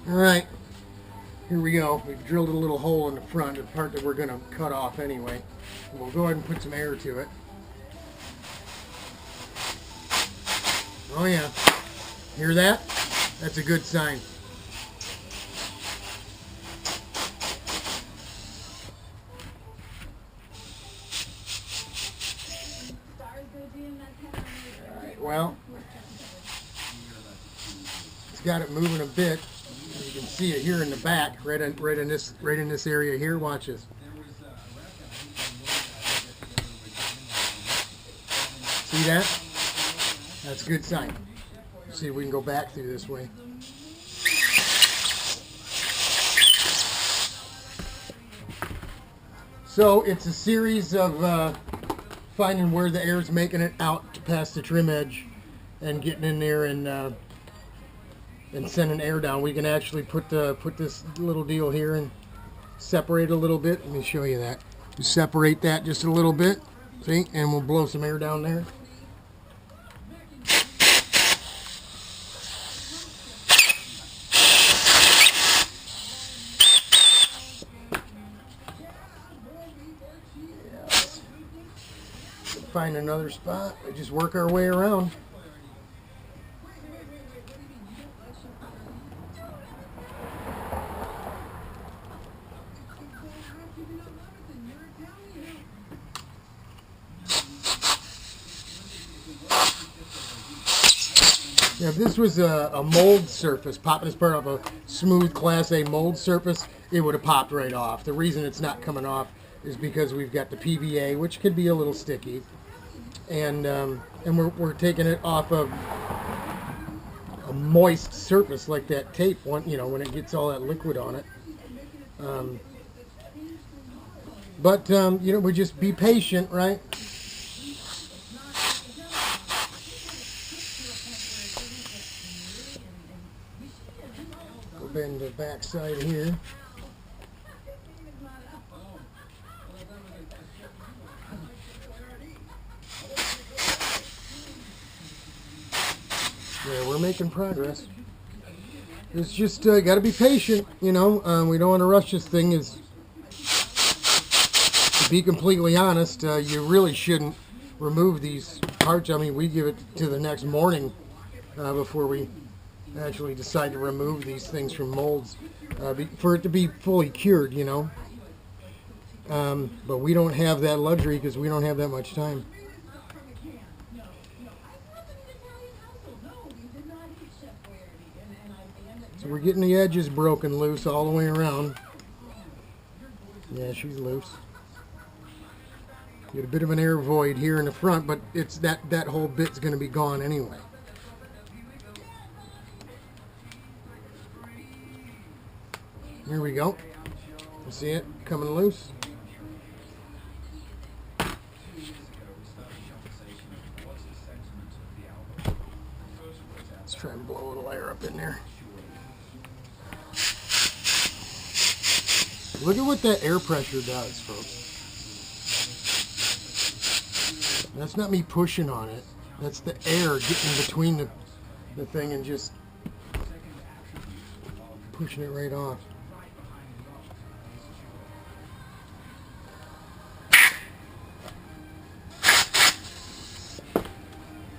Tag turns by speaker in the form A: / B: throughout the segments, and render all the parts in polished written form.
A: Alright, here we go. We've drilled a little hole in the front, the part that we're going to cut off anyway. We'll go ahead and put some air to it. Oh yeah. Hear that? That's a good sign. Alright, well, it's got it moving a bit. You can see it here in the back, right in this area here. Watch this. See that? That's a good sign. See if we can go back through this way. So it's a series of finding where the air is making it out to past the trim edge and getting in there and sending air down. We can actually put this little deal here and separate a little bit. Let me show you that. Just separate that just a little bit, see, and we'll blow some air down there. Find another spot. We just work our way around. Yeah, if this was a mold surface, popping this part off a smooth Class A mold surface, it would have popped right off. The reason it's not coming off is because we've got the PVA, which can be a little sticky, and we're taking it off of a moist surface like that tape. When it gets all that liquid on it. But we just be patient, right? Go bend the back side here. Yeah, we're making progress. It's just got to be patient, we don't want to rush this thing. To be completely honest, you really shouldn't remove these parts. I mean, we give it to the next morning before we actually decide to remove these things from molds for it to be fully cured, But we don't have that luxury because we don't have that much time. So we're getting the edges broken loose all the way around. Yeah, she's loose. Get a bit of an air void here in the front, but it's that whole bit's going to be gone anyway. Here we go. You see it coming loose? Let's try and blow a little air up in there. Look at what that air pressure does, folks. That's not me pushing on it. That's the air getting between the thing and just pushing it right off.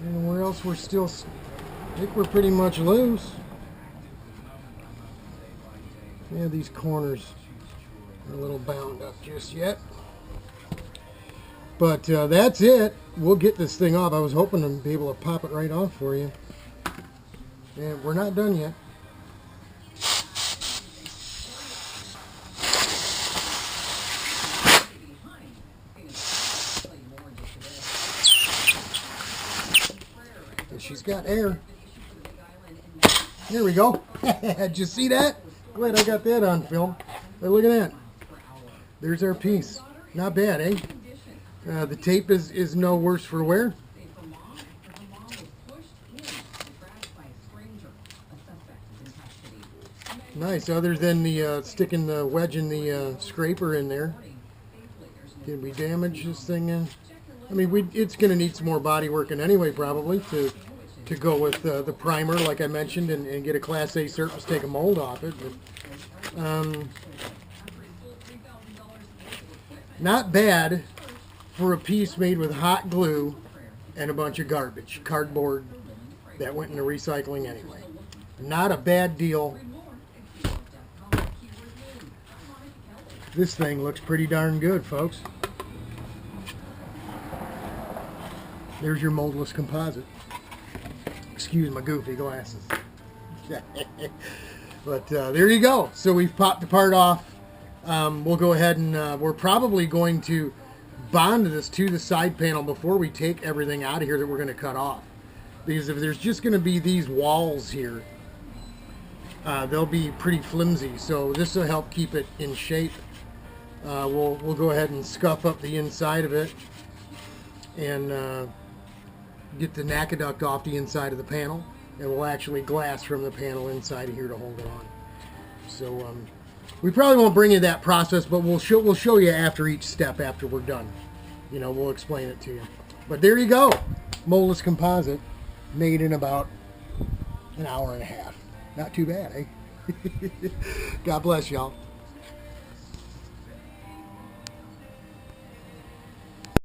A: And where else we're still, I think we're pretty much loose. Yeah, these corners are a little bound up just yet. But that's it. We'll get this thing off. I was hoping to be able to pop it right off for you. And we're not done yet. And she's got air. Here we go. Did you see that? Glad I got that on film. But look at that. There's our piece. Not bad, eh? The tape is no worse for wear. Nice, other than the sticking the wedge in the scraper in there. Did we damage this thing? I mean, it's going to need some more body working anyway, probably, to to go with the primer, like I mentioned, and get a Class A surface, take a mold off it. But, not bad for a piece made with hot glue and a bunch of garbage, cardboard that went into recycling anyway. Not a bad deal. This thing looks pretty darn good, folks. There's your moldless composite. Excuse my goofy glasses. But there you go. So we've popped the part off. We'll go ahead and we're probably going to bond this to the side panel before we take everything out of here that we're going to cut off. Because if there's just going to be these walls here, they'll be pretty flimsy. So this will help keep it in shape. We'll go ahead and scuff up the inside of it and get the NACAduct off the inside of the panel, and we'll actually glass from the panel inside of here to hold it on. So we probably won't bring you that process, but we'll show you after each step after we're done. You know, we'll explain it to you. But there you go, moldless composite, made in about an hour and a half. Not too bad, eh? God bless y'all.